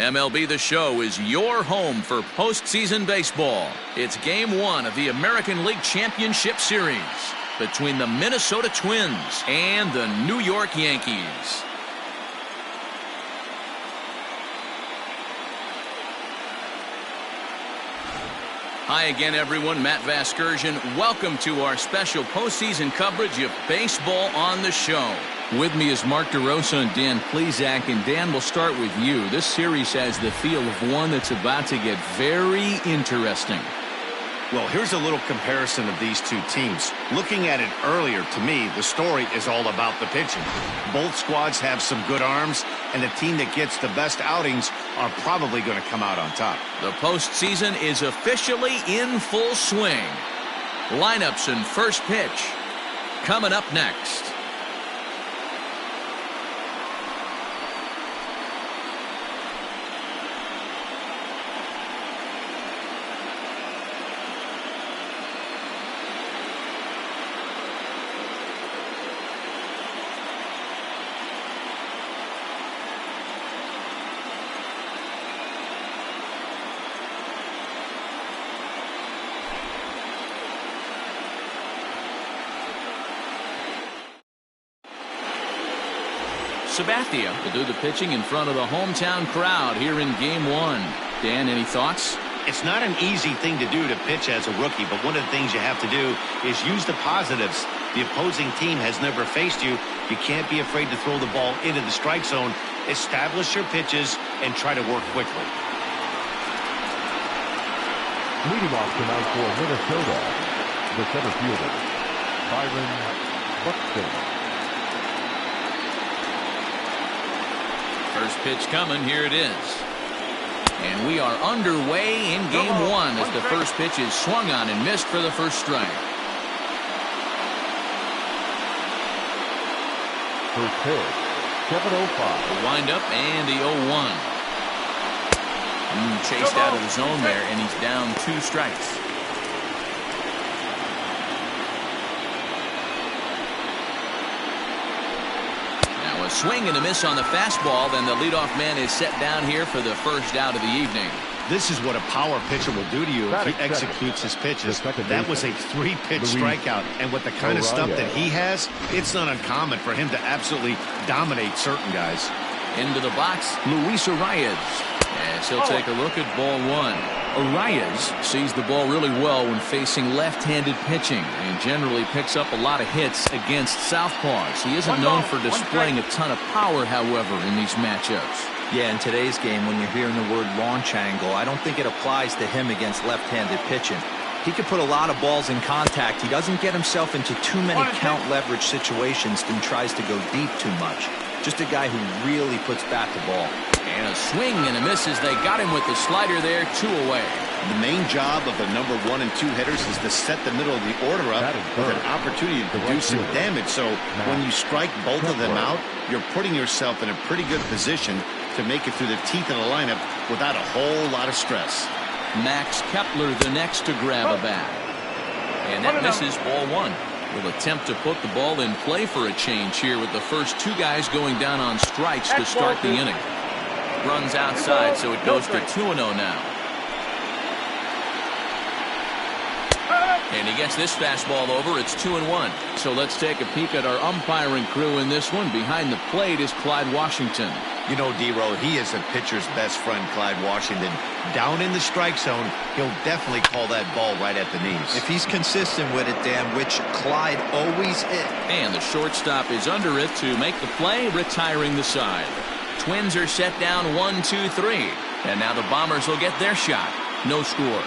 MLB The Show is your home for postseason baseball. It's Game 1 of the American League Championship Series between the Minnesota Twins and the New York Yankees. Hi again, everyone. Matt Vasgersian. Welcome to our special postseason coverage of Baseball on the Show. With me is Mark DeRosa and Dan Plesac. And Dan, we'll start with you. This series has the feel of one that's about to get very interesting. Well, here's a little comparison of these two teams. Looking at it earlier, to me, the story is all about the pitching. Both squads have some good arms, and the team that gets the best outings are probably going to come out on top. The postseason is officially in full swing. Lineups and first pitch coming up next. Sabathia will do the pitching in front of the hometown crowd here in Game 1. Dan, any thoughts? It's not an easy thing to do to pitch as a rookie, but one of the things you have to do is use the positives. The opposing team has never faced you. You can't be afraid to throw the ball into the strike zone. Establish your pitches and try to work quickly. Leading off tonight for Minnesota, the center fielder, Byron Buxton. First pitch coming. Here it is. And we are underway in Game 1 as the first pitch is swung on and missed for the first strike. First pitch, 7:05. The windup and the 0-1. Chased out of the zone there, and he's down 2 strikes. Swing and a miss on the fastball. Then the leadoff man is set down here for the first out of the evening. This is what a power pitcher will do to you if he executes his pitches. That was a 3-pitch strikeout, and with the kind of stuff that he has, it's not uncommon for him to absolutely dominate certain guys. Into the box, Luis Arias, as he'll take a look at ball 1. Arias sees the ball really well when facing left-handed pitching and generally picks up a lot of hits against southpaws. He isn't known for displaying a ton of power, however, in these matchups. Yeah, in today's game, when you're hearing the word launch angle, I don't think it applies to him against left-handed pitching. He could put a lot of balls in contact. He doesn't get himself into too many count leverage situations and tries to go deep too much. Just a guy who really puts bat to ball. And a swing and a miss as they got him with the slider there, 2 away. The main job of the number 1 and 2 hitters is to set the middle of the order up with an opportunity to do some damage. So when you strike both of them out, you're putting yourself in a pretty good position to make it through the teeth of the lineup without a whole lot of stress. Max Kepler the next to grab a bat. And that misses ball 1. Will attempt to put the ball in play for a change here with the first 2 guys going down on strikes to start the inning. Runs outside, so it goes to 2-0 now. And he gets this fastball over. It's 2-1. So let's take a peek at our umpiring crew in this one. Behind the plate is Clyde Washington. You know, D-Row, he is a pitcher's best friend, Clyde Washington. Down in the strike zone, he'll definitely call that ball right at the knees. If he's consistent with it, Dan, which Clyde always is. And the shortstop is under it to make the play, retiring the side. Twins are set down 1-2-3. And now the Bombers will get their shot. No score.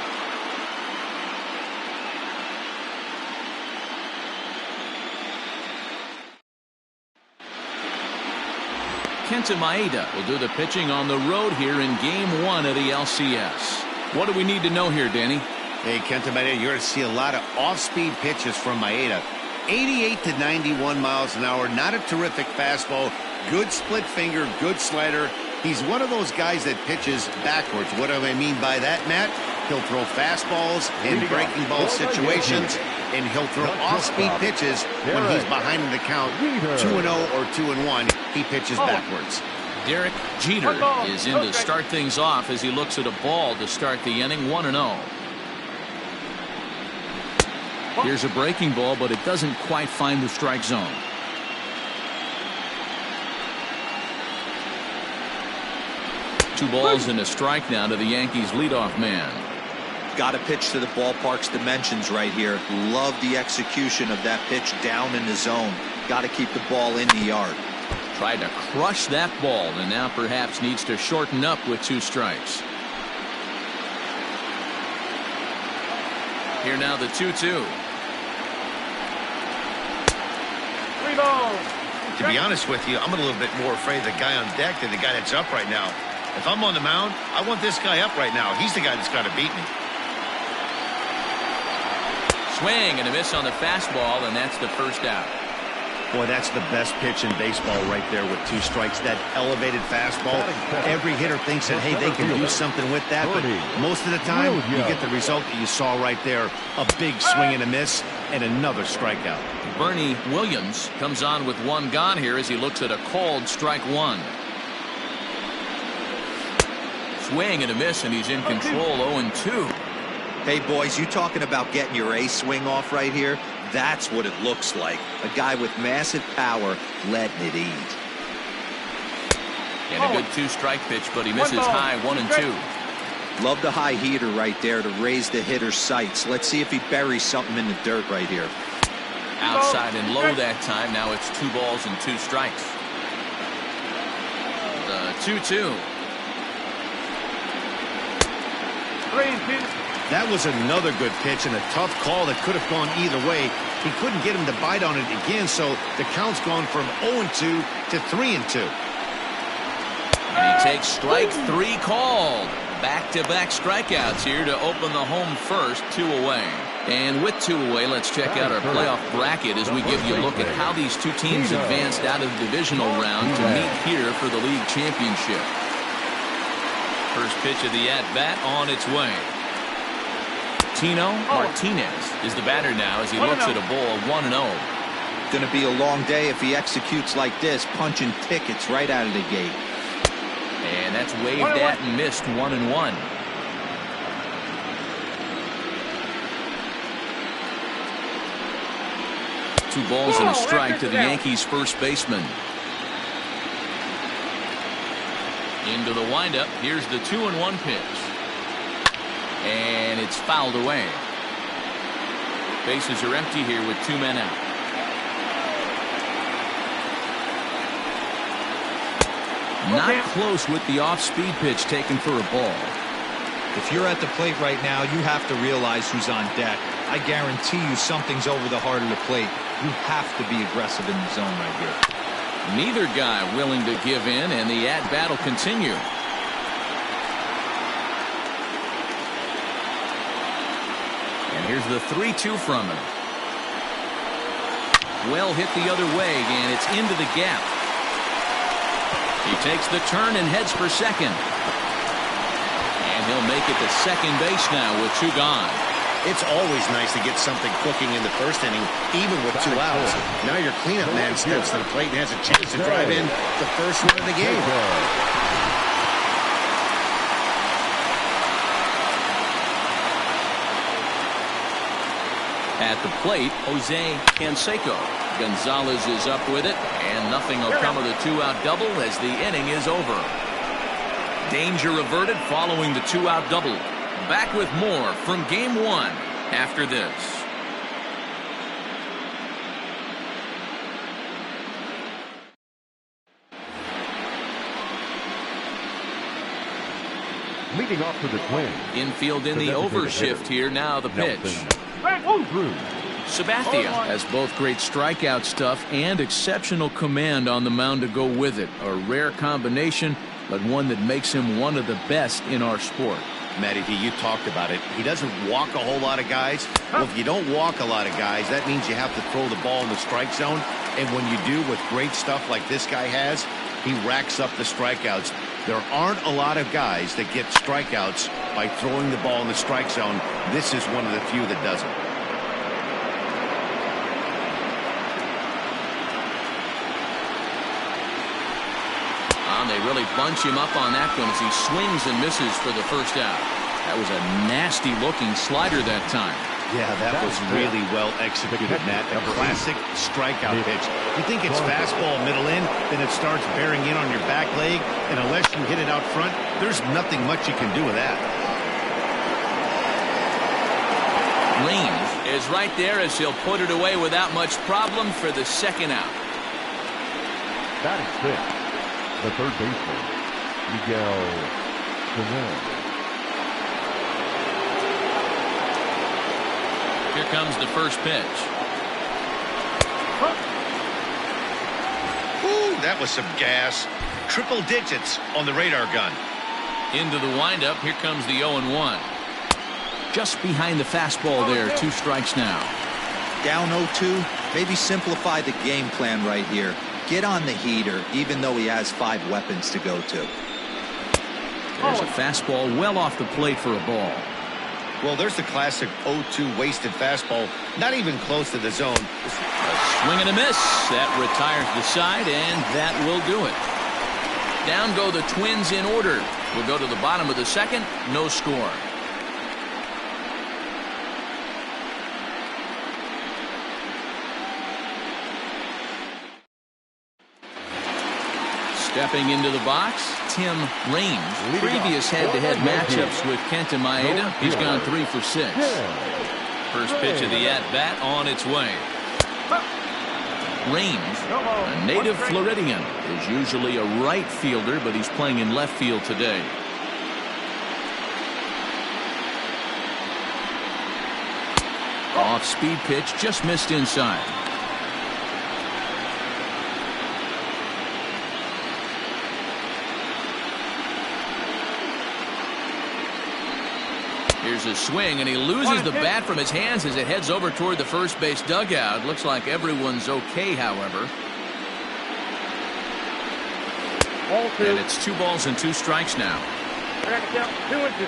Kenta Maeda will do the pitching on the road here in Game 1 of the LCS. What do we need to know here, Danny? Hey, Kenta Maeda, you're going to see a lot of off-speed pitches from Maeda. 88 to 91 miles an hour, not a terrific fastball. Good split finger, good slider. He's one of those guys that pitches backwards. What do I mean by that, Matt? He'll throw fastballs in breaking ball situations, and he'll throw off-speed pitches when he's behind in the count. 2-0 or 2-1, he pitches backwards. Derek Jeter is in to start things off as he looks at a ball to start the inning. 1-0. Here's a breaking ball, but it doesn't quite find the strike zone. Two balls and a strike now to the Yankees leadoff man. Got to pitch to the ballpark's dimensions right here. Love the execution of that pitch down in the zone. Got to keep the ball in the yard. Tried to crush that ball and now perhaps needs to shorten up with 2 strikes. Here now the 2-2. 3 balls. To be honest with you, I'm a little bit more afraid of the guy on deck than the guy that's up right now. If I'm on the mound, I want this guy up right now. He's the guy that's got to beat me. Swing and a miss on the fastball, and that's the first out. Boy, that's the best pitch in baseball right there with 2 strikes. That elevated fastball. Every hitter thinks that, hey, they can do something with that, but most of the time, you get the result that you saw right there. A big swing and a miss, and another strikeout. Bernie Williams comes on with 1 gone here as he looks at a called strike 1. Swing and a miss, and he's in control. 0-2. Hey, boys, you talking about getting your A swing off right here? That's what it looks like. A guy with massive power letting it eat. And a good 2-strike pitch, but he misses high. 1-2. Love the high heater right there to raise the hitter's sights. Let's see if he buries something in the dirt right here. Outside and low that time. Now it's 2 balls and 2 strikes. The 2-2. 3-2. That was another good pitch and a tough call that could have gone either way. He couldn't get him to bite on it again, so the count's gone from 0-2 to 3-2. And he takes strike 3 called. Back-to-back strikeouts here to open the home first. 2 away. And with 2 away, let's check out our playoff bracket as we give you a look at how these 2 teams advanced out of the divisional round to meet here for the league championship. First pitch of the at-bat on its way. Tino Martinez is the batter now as he looks at a ball. 1-0. Going to be a long day if he executes like this, punching tickets right out of the gate. And that's waved at and missed. 1-1. Two balls and a strike to the Yankees first baseman. Into the windup. Here's the 2-1 pitch. And it's fouled away. Bases are empty here with 2 men out. Not close with the off-speed pitch taken for a ball. If you're at the plate right now, you have to realize who's on deck. I guarantee you something's over the heart of the plate. You have to be aggressive in the zone right here. Neither guy willing to give in, and the at-bat will continue. And here's the 3-2 from him. Well hit the other way, and it's into the gap. He takes the turn and heads for second. And he'll make it to second base now with 2 gone. It's always nice to get something cooking in the first inning, even with 2 outs. Now your cleanup man steps to the plate and has a chance to drive in the first run of the game. At the plate, Jose Canseco. Gonzalez is up with it, and nothing will come of the 2-out double as the inning is over. Danger averted following the 2-out double. Back with more from Game 1 after this. Leading off for the Twins. Infield in the overshift here. Now the pitch. Sabathia has both great strikeout stuff and exceptional command on the mound to go with it. A rare combination, but one that makes him one of the best in our sport. Matty V, you talked about it. He doesn't walk a whole lot of guys. Well, if you don't walk a lot of guys, that means you have to throw the ball in the strike zone. And when you do with great stuff like this guy has, he racks up the strikeouts. There aren't a lot of guys that get strikeouts by throwing the ball in the strike zone. This is one of the few that doesn't. Now they really bunch him up on that one as he swings and misses for the first out. That was a nasty-looking slider that time. Yeah, that was really well executed, Matt. A classic strikeout pitch. You think it's fastball middle in, then it starts bearing in on your back leg, and unless you hit it out front, there's nothing much you can do with that. Range is right there as he'll put it away without much problem for the second out. Batting fifth, the third baseman, Miguel Gomez. Here comes the first pitch. Ooh, that was some gas. Triple digits on the radar gun. Into the windup. Here comes the 0-1. Just behind the fastball there. 2 strikes now. Down 0-2. Maybe simplify the game plan right here. Get on the heater, even though he has 5 weapons to go to. There's a fastball well off the plate for a ball. Well, there's the classic 0-2 wasted fastball. Not even close to the zone. A swing and a miss. That retires the side, and that will do it. Down go the Twins in order. We'll go to the bottom of the second. No score. Stepping into the box, Tim Raines. Previous head-to-head matchups with Kenta Maeda, he's gone 3 for 6. First pitch of the at-bat on its way. Raines, a native Floridian, is usually a right fielder, but he's playing in left field today. Off-speed pitch, just missed inside. Here's a swing, and he loses the bat from his hands as it heads over toward the first base dugout. Looks like everyone's okay, however. And it's 2 balls and 2 strikes now. 2-2.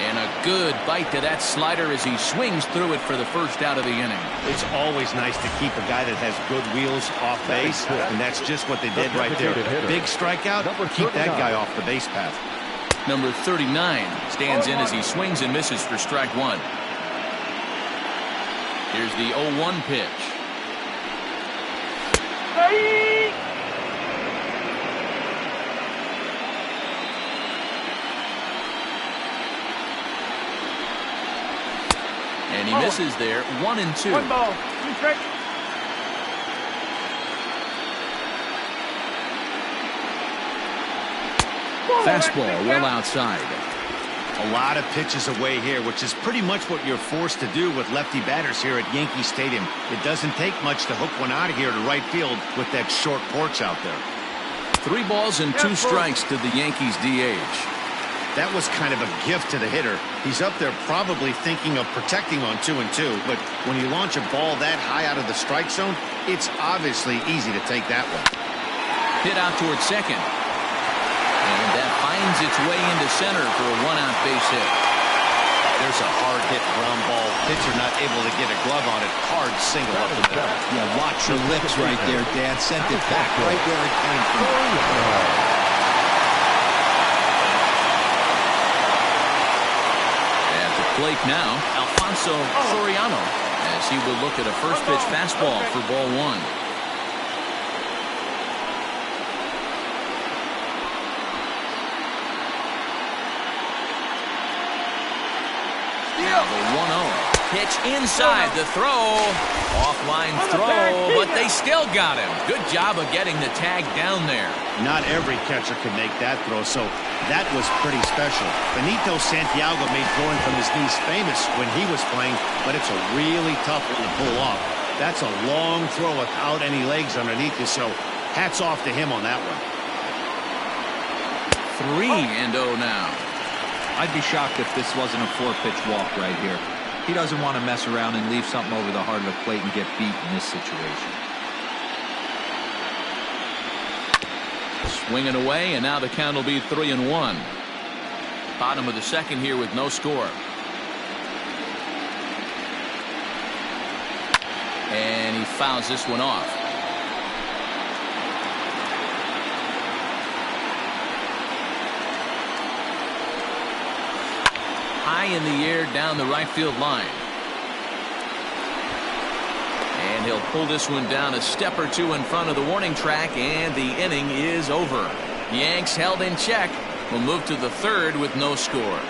And a good bite to that slider as he swings through it for the first out of the inning. It's always nice to keep a guy that has good wheels off base, and that's just what they did right there. Big strikeout, keep that guy off the base path. Number 39 stands in as he swings and misses for strike 1. Here's the 0-1 pitch. And he misses there. 1-2. 1 ball, 2 strikes. Fastball well outside. A lot of pitches away here, which is pretty much what you're forced to do with lefty batters here at Yankee Stadium. It doesn't take much to hook one out of here to right field with that short porch out there. 3 balls and 2 strikes to the Yankees DH. That was kind of a gift to the hitter. He's up there probably thinking of protecting on 2-2, but when you launch a ball that high out of the strike zone, it's obviously easy to take that one. Hit out towards second. And that finds its way into center for a 1-out base hit. There's a hard hit ground ball. Pitcher not able to get a glove on it. Hard single up the middle. Yeah, watch your lips right there, Dad. Sent it back right where it came from. Plate now, Alfonso Soriano, as he will look at a first pitch fastball for ball 1. The 1-0 pitch inside the throw, offline throw, but they still got him. Good job of getting the tag down there. Not every catcher can make that throw, so that was pretty special. Benito Santiago made throwing from his knees famous when he was playing, but it's a really tough one to pull off. That's a long throw without any legs underneath you, so hats off to him on that one. 3-0 now. I'd be shocked if this wasn't a 4-pitch walk right here. He doesn't want to mess around and leave something over the heart of the plate and get beat in this situation. Swinging away, and now the count will be 3-1. Bottom of the second here with no score. And he fouls this one off. High in the air down the right field line. And he'll pull this one down a step or two in front of the warning track, and the inning is over. Yanks held in check. Will move to the third with no score.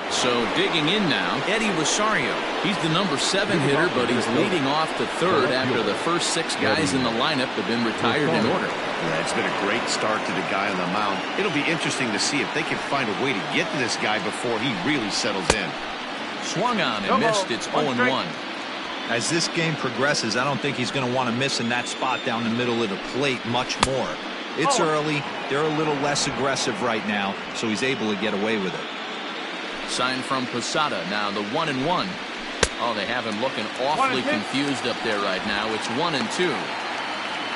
So digging in now, Eddie Rosario. He's the number 7 hitter, but he's leading off the third after the first 6 guys in the lineup have been retired in order. Yeah, it's been a great start to the guy on the mound. It'll be interesting to see if they can find a way to get to this guy before he really settles in. Swung on and missed. It's 0-1. As this game progresses, I don't think he's going to want to miss in that spot down the middle of the plate much more. It's early. They're a little less aggressive right now, so he's able to get away with it. Sign from Posada. Now the 1-1. Oh, they have him looking awfully confused up there right now. It's 1-2.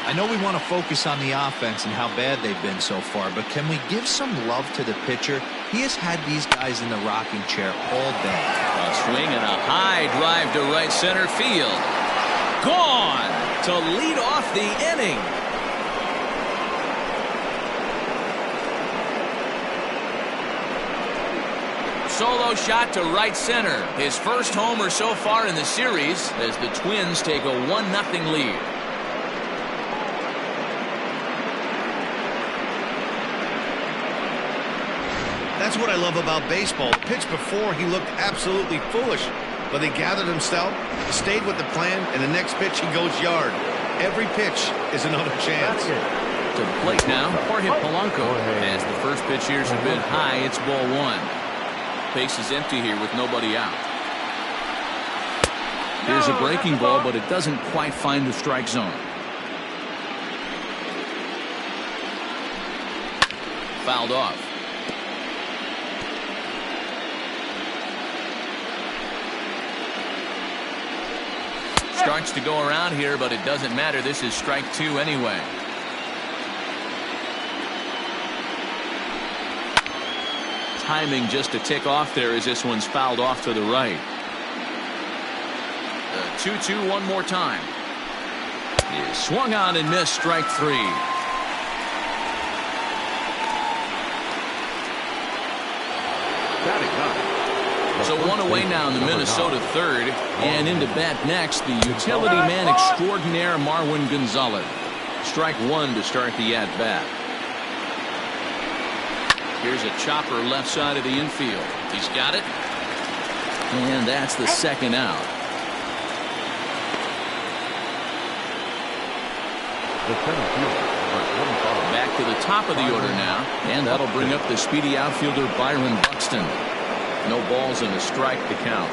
I know we want to focus on the offense and how bad they've been so far, but can we give some love to the pitcher? He has had these guys in the rocking chair all day. A swing and a high drive to right center field. Gone to lead off the inning. Solo shot to right center. His first homer so far in the series as the Twins take a 1-0 lead. That's what I love about baseball. The pitch before, he looked absolutely foolish, but they gathered themselves, stayed with the plan, and the next pitch he goes yard. Every pitch is another chance. To the plate now, Jorge Polanco. As the first pitch here is a bit high, it's ball 1. Base is empty here with nobody out. Here's a breaking ball, but it doesn't quite find the strike zone. Fouled off. Starts to go around here, but it doesn't matter. This is strike 2 anyway. Timing just a tick off there as this one's fouled off to the right. The 2-2 one more time. He swung on and missed, strike 3. So one away now in the Minnesota third, and into bat next, the utility man extraordinaire Marwin Gonzalez. Strike 1 to start the at-bat. Here's a chopper left side of the infield. He's got it. And that's the second out. Back to the top of the order now. And that'll bring up the speedy outfielder Byron Buxton. No balls and a strike to count.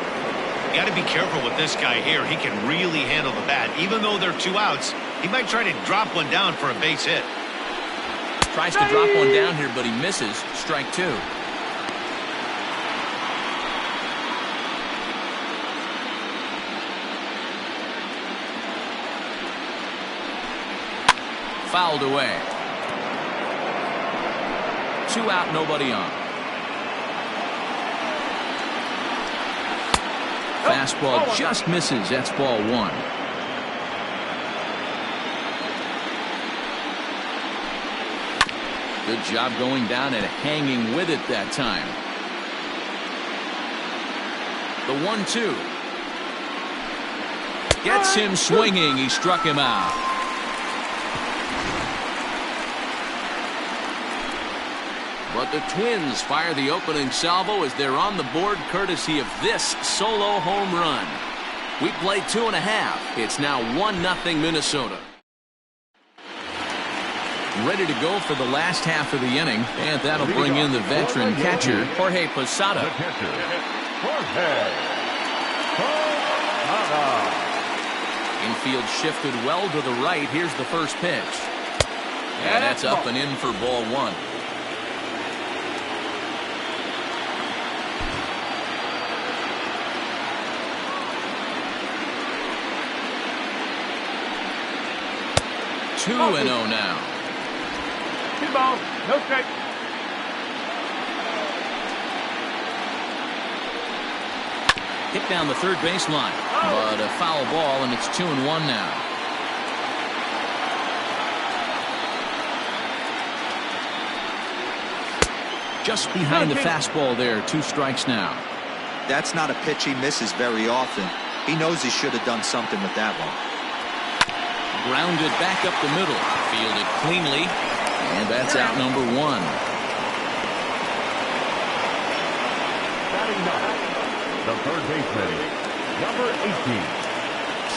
You got to be careful with this guy here. He can really handle the bat. Even though there are 2 outs, he might try to drop one down for a base hit. Tries to drop one down here, but he misses. Strike 2. Fouled away. 2 out, nobody on. Fastball just misses. That's ball 1. Good job going down and hanging with it that time. The 1-2. Gets him swinging. He struck him out. But the Twins fire the opening salvo as they're on the board courtesy of this solo home run. We played 2.5. It's now 1-0 Minnesota. Ready to go for the last half of the inning, and that'll bring in the veteran catcher, Jorge Posada. Infield shifted well to the right. Here's the first pitch. And that's up and in for ball 1. Two and 0 now. 2 balls, no strike. Hit down the third baseline, but a foul ball, and it's 2-1 now. Just behind the fastball there. 2 strikes now. That's not a pitch he misses very often. He knows he should have done something with that one. Grounded back up the middle. Fielded cleanly. And that's out number 1. Batting 9, the third baseman, number 18.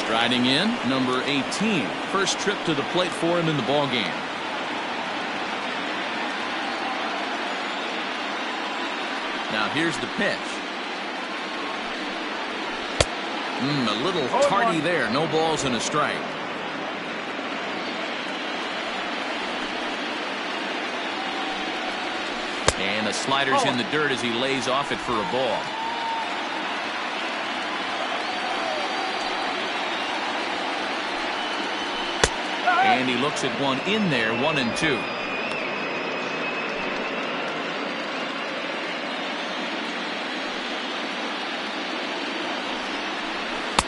Striding in, number 18. First trip to the plate for him in the ballgame. Now here's the pitch. A little tardy there. No balls and a strike. And the slider's in the dirt as he lays off it for a ball. And he looks at one in there, 1-2.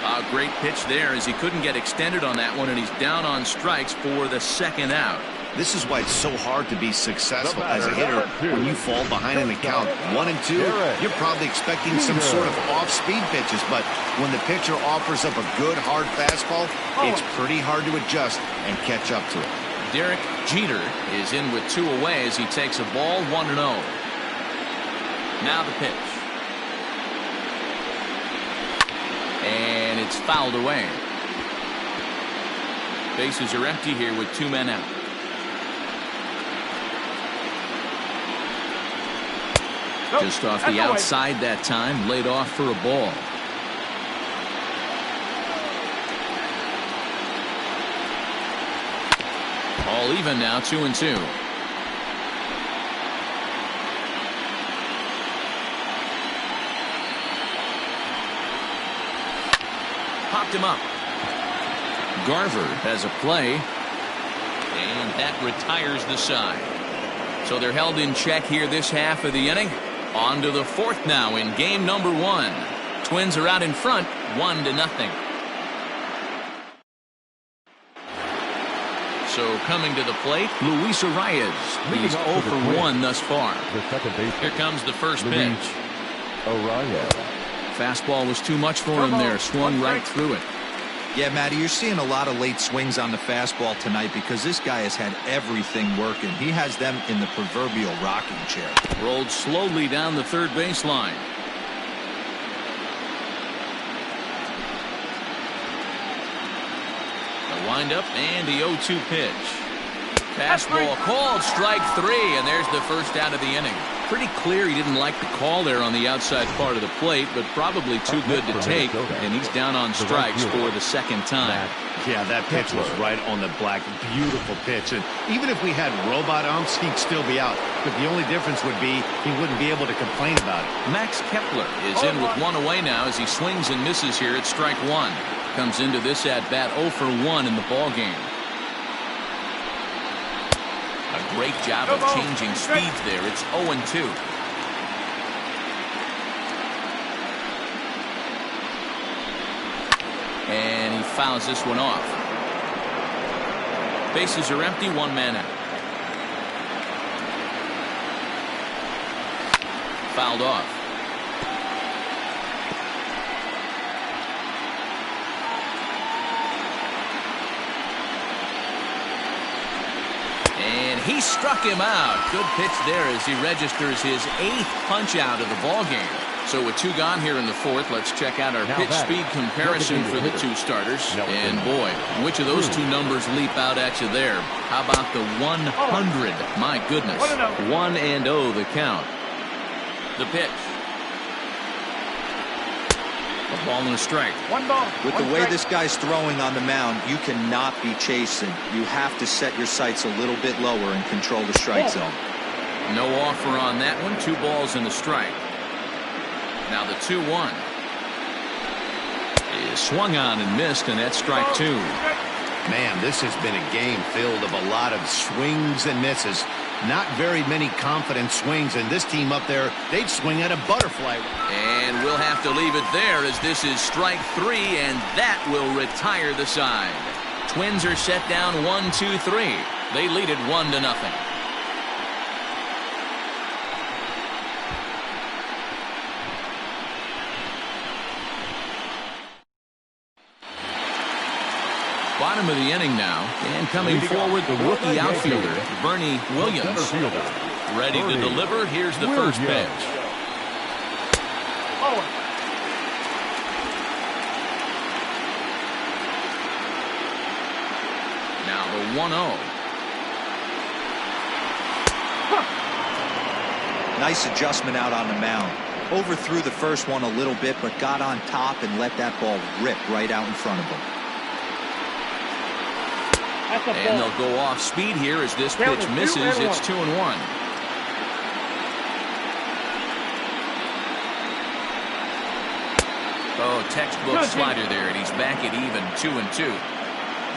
A great pitch there as he couldn't get extended on that one, and he's down on strikes for the second out. This is why it's so hard to be successful as a hitter when you fall behind in the count 1-2. You're probably expecting some sort of off-speed pitches, but when the pitcher offers up a good hard fastball, it's pretty hard to adjust and catch up to it. Derek Jeter is in with 2 away as he takes a ball, 1-0. Now the pitch. And it's fouled away. Bases are empty here with 2 men out. Just off the outside that time, laid off for a ball. All even now, 2-2. Popped him up. Garver has a play, and that retires the side. So they're held in check here this half of the inning. On to the 4th now in game number 1. Twins are out in front, 1-0. So coming to the plate, Luis Arraez. He's 0 for 1 thus far. Here comes the first pitch. Arraez. Fastball was too much for him there. Swung right through it. Yeah, Matty, you're seeing a lot of late swings on the fastball tonight because this guy has had everything working. He has them in the proverbial rocking chair. Rolled slowly down the third baseline. The windup and the 0-2 pitch. Fastball called, strike 3, and there's the first out of the inning. Pretty clear he didn't like the call there on the outside part of the plate, but probably too good to take, and he's down on strikes for the second time. Yeah, that pitch was right on the black. Beautiful pitch. And even if we had robot umps, he'd still be out. But the only difference would be he wouldn't be able to complain about it. Max Kepler is in with 1 away now as he swings and misses here at strike 1. Comes into this at-bat 0 for 1 in the ballgame. A great job of changing speeds there. It's 0-2. And he fouls this one off. Bases are empty, 1 man out. Fouled off. And he struck him out. Good pitch there as he registers his 8th punch out of the ball game. So with 2 gone here in the 4th, let's check out our pitch speed comparison for the 2 starters. And boy, which of those 2 numbers leap out at you there? How about the 100? My goodness. 1-0 the count. The pitch. A ball and a strike. 1 ball. With the way this guy's throwing on the mound, you cannot be chasing. You have to set your sights a little bit lower and control the strike zone. No offer on that one. 2 balls and a strike. Now the 2-1 is swung on and missed, and that's strike 2. Man, this has been a game filled of a lot of swings and misses. Not very many confident swings, and this team up there, they'd swing at a butterfly. And we'll have to leave it there as this is strike 3, and that will retire the side. Twins are set down 1-2-3. They lead it 1-0. Bottom of the inning now, and coming forward, the rookie outfielder, Bernie Williams. Ready to deliver. Here's the first pitch. Now the 1-0. Nice adjustment out on the mound. Overthrew the first one a little bit, but got on top and let that ball rip right out in front of him. And they'll go off speed here as this pitch misses. It's 2-1. Oh, textbook slider there, and he's back at even 2-2.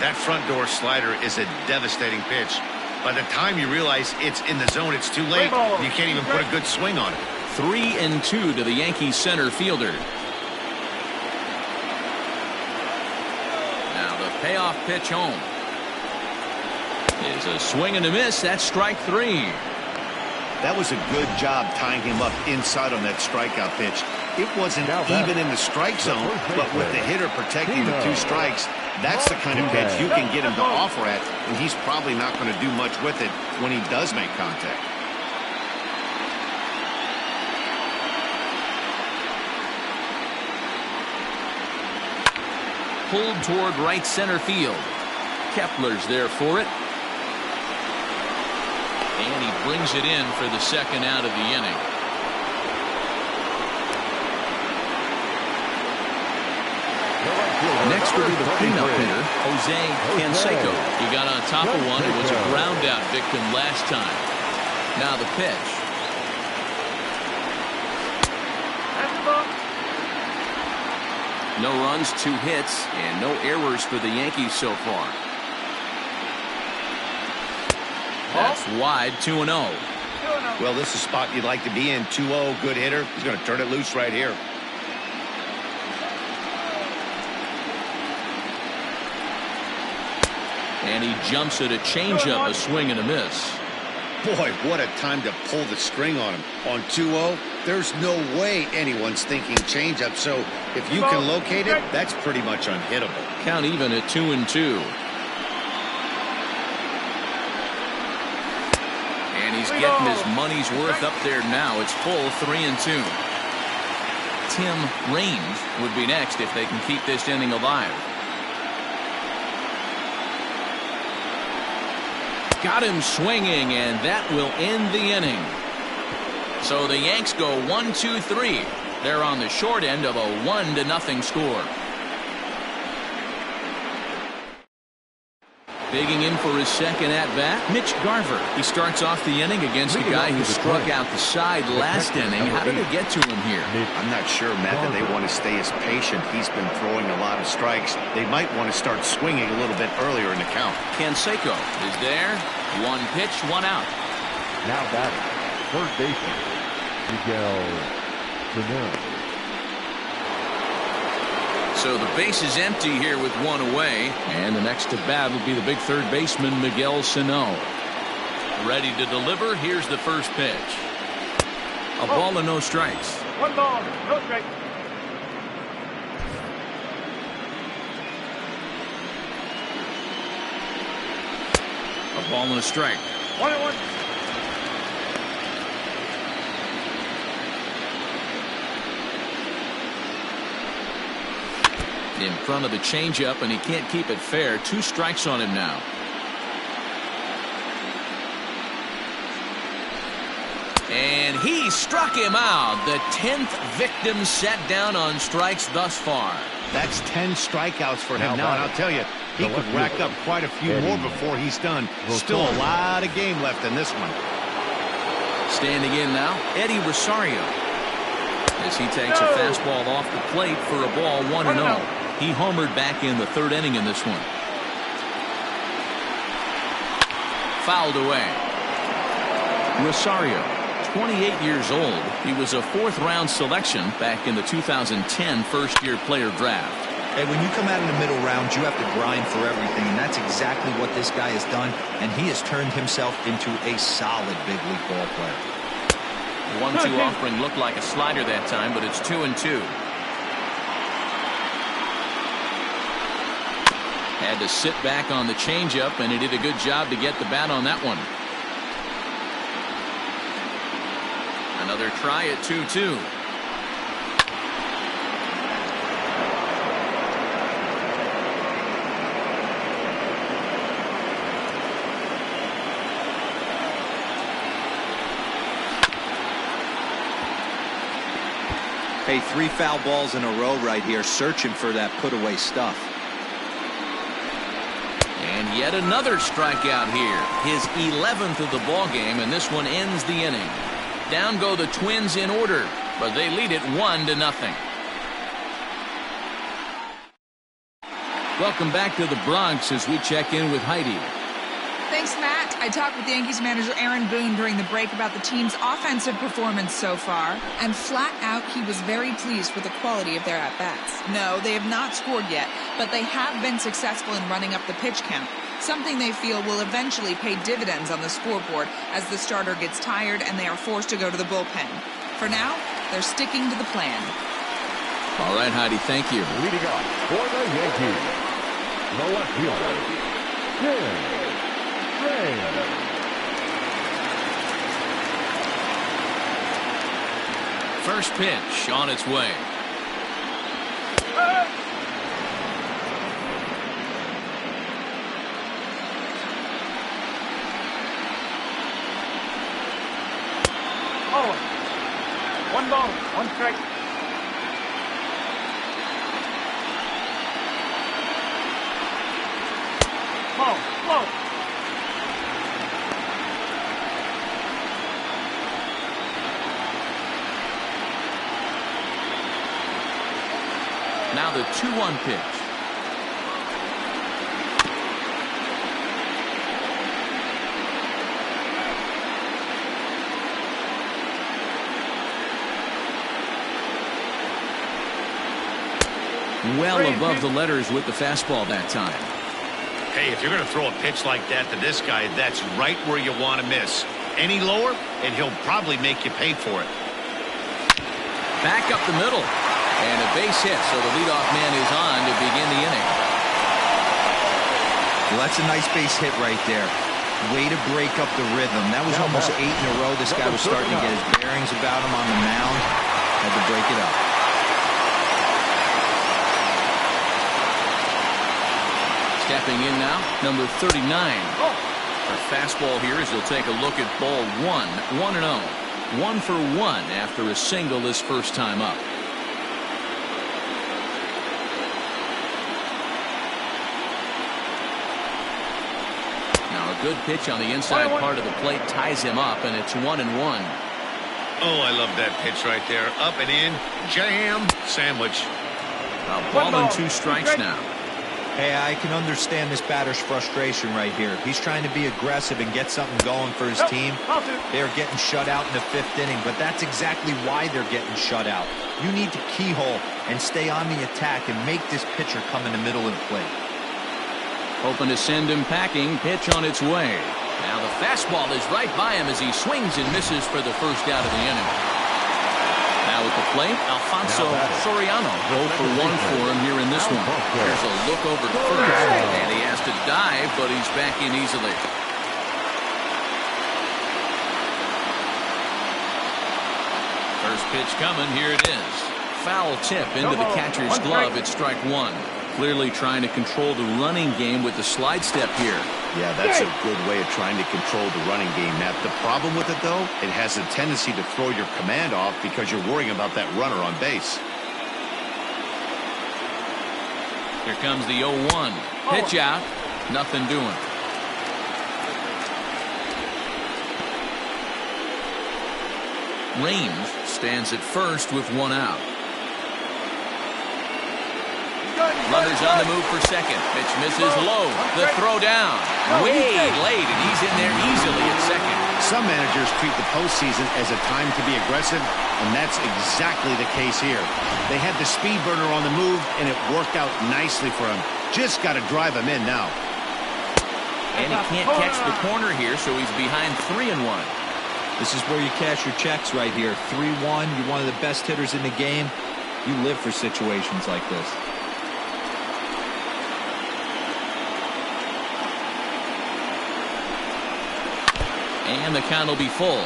That front door slider is a devastating pitch. By the time you realize it's in the zone, it's too late. You can't even put a good swing on it. 3-2 to the Yankees center fielder. Now the payoff pitch home is a swing and a miss. That's strike 3. That was a good job tying him up inside on that strikeout pitch. It wasn't even in the strike zone, but with the hitter protecting the 2 strikes, that's the kind of pitch you can get him to offer at, and he's probably not going to do much with it when he does make contact. Pulled toward right center field. Kepler's there for it. And he brings it in for the second out of the inning. Next will be the cleanup hitter, Jose Canseco. He got on top of one. It was a ground out victim last time. Now the pitch. No runs, 2 hits, and no errors for the Yankees so far. That's wide, 2-0. Well, this is a spot you'd like to be in. 2-0, good hitter. He's going to turn it loose right here. And he jumps at a changeup, a swing and a miss. Boy, what a time to pull the string on him. On 2-0, there's no way anyone's thinking changeup. So if you can locate it, that's pretty much unhittable. Count even at 2-2. And he's getting his money's worth up there now. It's full 3-2. Tim Raines would be next if they can keep this inning alive. Got him swinging, and that will end the inning. So the Yanks go 1-2-3. They're on the short end of a 1-0 score. Digging in for his second at-bat, Mitch Garver. He starts off the inning against a guy who struck out the side last inning. How did it get to him here? I'm not sure, Matt, that they want to stay as patient. He's been throwing a lot of strikes. They might want to start swinging a little bit earlier in the count. Canseco is there. 1 pitch, 1 out. Now batting, third baseman, Miguel Sano. So the base is empty here with 1 away. And the next to bat will be the big third baseman, Miguel Sano. Ready to deliver. Here's the first pitch. A ball and no strikes. 1 ball, no strike. A ball and a strike. 1-1. In front of the changeup, and he can't keep it fair. 2 strikes on him now. And he struck him out. The 10th victim set down on strikes thus far. That's 10 strikeouts for him now, and I'll tell you, he could rack up quite a few more before he's done. Still a lot of game left in this one. Standing in now, Eddie Rosario, as he takes a fastball off the plate for a ball, 1-0. He homered back in the 3rd inning in this one. Fouled away. Rosario, 28 years old. He was a 4th-round selection back in the 2010 first-year player draft. Hey, when you come out in the middle rounds, you have to grind for everything, and that's exactly what this guy has done, and he has turned himself into a solid big league ball player. 1-2 offering looked like a slider that time, but it's 2-2. Had to sit back on the changeup, and he did a good job to get the bat on that one. Another try at 2-2. Hey, 3 foul balls in a row right here, searching for that put-away stuff. And yet another strikeout here. His 11th of the ball game, and this one ends the inning. Down go the Twins in order, but they lead it 1-0. Welcome back to the Bronx as we check in with Heidi. Thanks, Matt. I talked with Yankees manager Aaron Boone during the break about the team's offensive performance so far, and flat out he was very pleased with the quality of their at-bats. No, they have not scored yet, but they have been successful in running up the pitch count, something they feel will eventually pay dividends on the scoreboard as the starter gets tired and they are forced to go to the bullpen. For now, they're sticking to the plan. All right, Heidi, thank you. Leading off for the Yankees, the left fielder, Tim. First pitch on its way. Oh, 1 ball, 1 strike. Whoa. Now the 2-1 pitch. Well above the letters with the fastball that time. Hey, if you're going to throw a pitch like that to this guy, that's right where you want to miss. Any lower, and he'll probably make you pay for it. Back up the middle. And a base hit, so the leadoff man is on to begin the inning. Well, that's a nice base hit right there. Way to break up the rhythm. That was almost 8 in a row. This guy was starting to get his bearings about him on the mound. Had to break it up. Stepping in now, number 39. A fastball here as he'll take a look at ball 1. 1-0. 1 for 1 after a single his first time up. Good pitch on the inside part of the plate ties him up, and it's 1-1. Oh, I love that pitch right there. Up and in, jam, sandwich. A ball and 2 strikes now. Hey, I can understand this batter's frustration right here. He's trying to be aggressive and get something going for his team. They're getting shut out in the 5th inning, but that's exactly why they're getting shut out. You need to keyhole and stay on the attack and make this pitcher come in the middle of the plate. Hoping to send him packing. Pitch on its way. Now the fastball is right by him as he swings and misses for the first out of the inning. Now at the plate, Alfonso Soriano. 0 for 1 for him here in this one. There's a look over to first, and he has to dive, but he's back in easily. First pitch coming. Here it is. Foul tip into the catcher's glove at strike 1. Clearly trying to control the running game with the slide step here. Yeah, that's a good way of trying to control the running game, Matt. The problem with it, though, it has a tendency to throw your command off because you're worrying about that runner on base. Here comes the 0-1. Pitch out. Nothing doing. Raines stands at first with 1 out. Runners on the move for second. Pitch misses low. The throw down. Way late, and he's in there easily at second. Some managers treat the postseason as a time to be aggressive, and that's exactly the case here. They had the speed burner on the move, and it worked out nicely for him. Just got to drive him in now. And he can't catch the corner here, so he's behind 3-1. This is where you cash your checks right here. 3-1, you're one of the best hitters in the game. You live for situations like this. And the count will be full.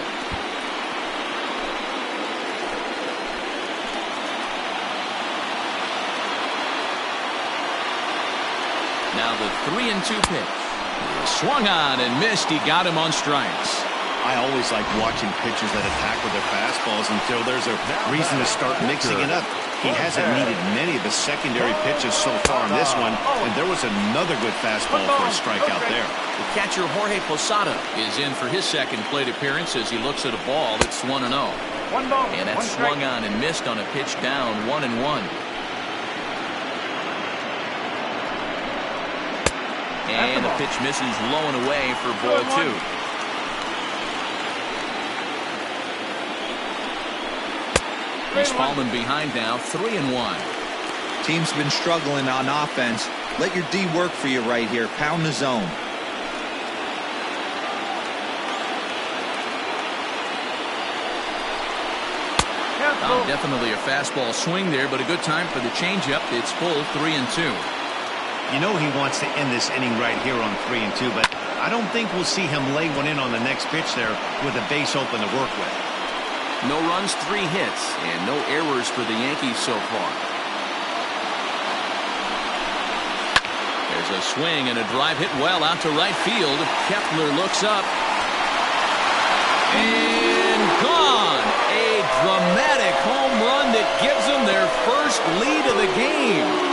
Now the 3-2 pitch. Swung on and missed. He got him on strikes. I always like watching pitchers that attack with their fastballs until there's a reason to start mixing it up. He hasn't needed many of the secondary pitches so far in this one, and there was another good fastball for a strikeout there. The catcher Jorge Posada is in for his second plate appearance as he looks at a ball that's 1-0. And that's swung on and missed on a pitch down, 1-1. And the pitch misses low and away for ball 2. He's fallen behind now, 3-1. Team's been struggling on offense. Let your D work for you right here. Pound the zone. Definitely a fastball swing there, but a good time for the changeup. It's full, 3-2. You know he wants to end this inning right here on 3-2, but I don't think we'll see him lay one in on the next pitch there with a base open to work with. No runs, 3 hits, and no errors for the Yankees so far. There's a swing and a drive hit well out to right field. Kepler looks up. And gone. A dramatic home run that gives them their first lead of the game.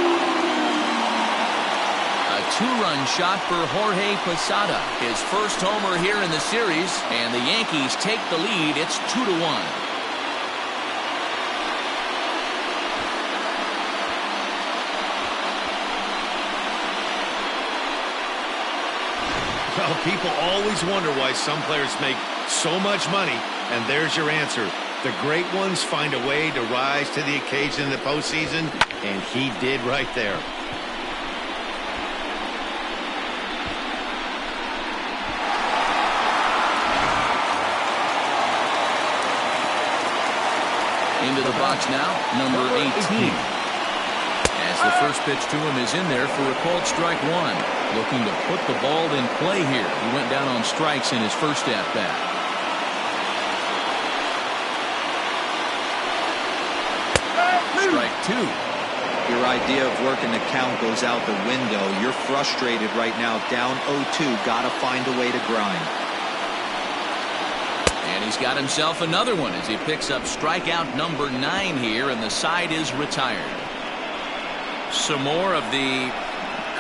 A 2-run shot for Jorge Posada. His first homer here in the series, and the Yankees take the lead. It's 2-1. Well, people always wonder why some players make so much money, and there's your answer. The great ones find a way to rise to the occasion in the postseason, and he did right there. Into the box now, number 18. As the first pitch to him is in there for a called strike 1. Looking to put the ball in play here. He went down on strikes in his first at-bat. Strike 2. Your idea of working the count goes out the window. You're frustrated right now, down 0-2. Gotta find a way to grind. And he's got himself another one as he picks up strikeout number 9 here, and the side is retired. Some more of the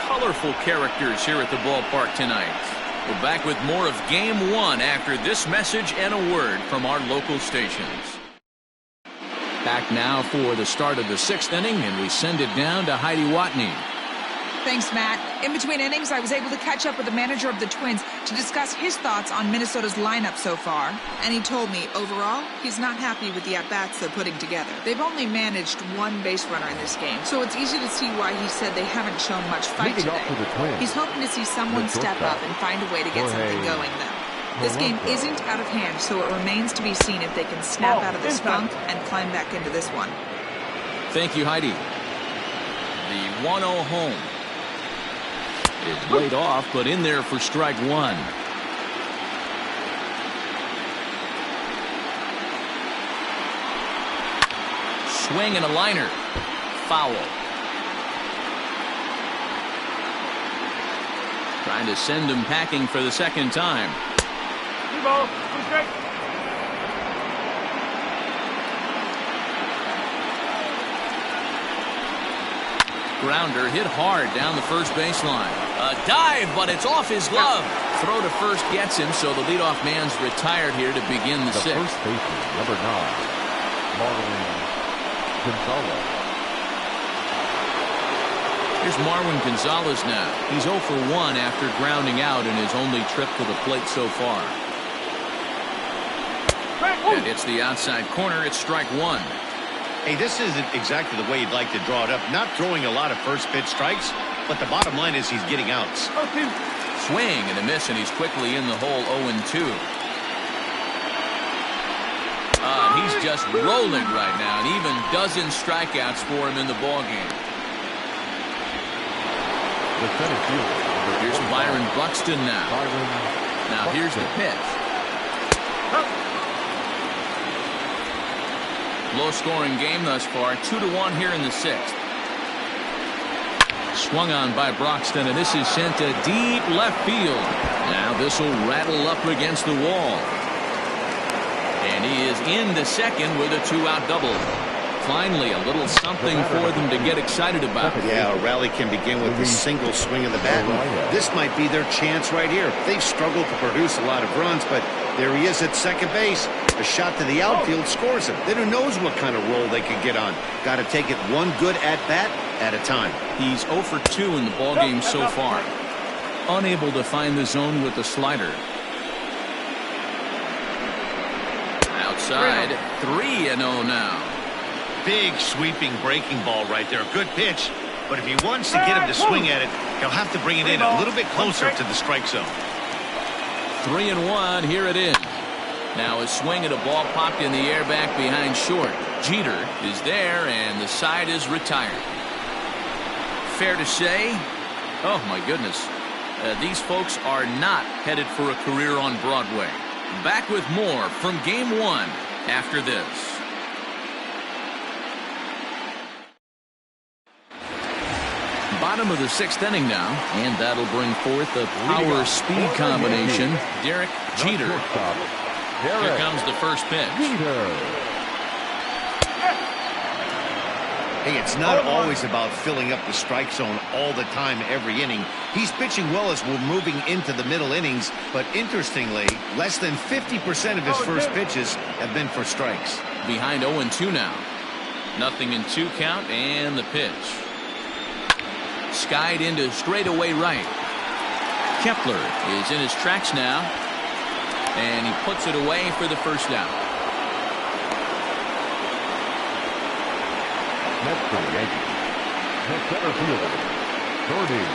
colorful characters here at the ballpark tonight. We're back with more of Game 1 after this message and a word from our local stations. Back now for the start of the 6th inning, and we send it down to Heidi Watney. Thanks, Matt. In between innings, I was able to catch up with the manager of the Twins to discuss his thoughts on Minnesota's lineup so far. And he told me, overall, he's not happy with the at-bats they're putting together. They've only managed 1 base runner in this game, so it's easy to see why he said they haven't shown much fight today. He's hoping to see someone step up and find a way to get something going, though. This game isn't out of hand, so it remains to be seen if they can snap out of this funk and climb back into this one. Thank you, Heidi. The 1-0 home is laid off, but in there for strike 1. Swing and a liner. Foul. Trying to send him packing for the second time. Grounder hit hard down the first baseline. A dive, but it's off his glove. Throw to first gets him, so the leadoff man's retired here to begin the 6th. First baseman, number 9, Marwin Gonzalez. Here's Marwin Gonzalez now. He's 0 for 1 after grounding out in his only trip to the plate so far. That hits the outside corner. It's strike one. Hey, this isn't exactly the way you'd like to draw it up. Not throwing a lot of first pitch strikes, but the bottom line is he's getting outs. Swing and a miss, and he's quickly in the hole 0-2. He's just rolling right now, and even dozen strikeouts for him in the ballgame. Here's Byron Buxton now. Now here's the pitch. Low-scoring game thus far, 2-1 here in the sixth. Swung on by Broxton, and this is sent to deep left field. Now this will rattle up against the wall. And he is into second with a two-out double. Finally, a little something for them to get excited about. Yeah, a rally can begin with a single swing of the bat. This might be their chance right here. They've struggled to produce a lot of runs, but there he is at second base. A shot to the outfield scores him. Then who knows what kind of roll they could get on. Got to take it one good at-bat at a time. He's 0 for 2 in the ballgame so far. Unable to find the zone with the slider. Outside, 3-0 now. Big sweeping breaking ball right there. Good pitch. But if he wants to get him to swing at it, he'll have to bring it in a little bit closer to the strike zone. 3-1. Here it is. Now a swing at a ball popped in the air back behind short. Jeter is there, and the side is retired. Fair to say, oh my goodness, these folks are not headed for a career on Broadway. Back with more from Game 1 after this. Bottom of the sixth inning now, and that'll bring forth the power-speed combination. Derek Jeter. Here comes the first pitch. Hey, it's not always about filling up the strike zone all the time every inning. He's pitching well as we're moving into the middle innings, but interestingly, less than 50% of his first pitches have been for strikes. Behind 0-2 now. Nothing in 2 count, and the pitch. Skied into straightaway right. Kepler is in his tracks now, and he puts it away for the first out. Next for the Yankees, the center fielder, Bernie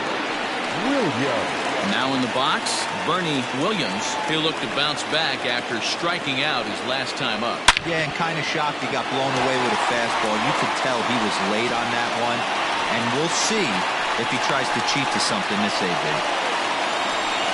Williams. Now in the box, Bernie Williams. He'll look to bounce back after striking out his last time up. Yeah, and kind of shocked he got blown away with a fastball. You could tell he was late on that one, and we'll see if he tries to cheat to something this AB.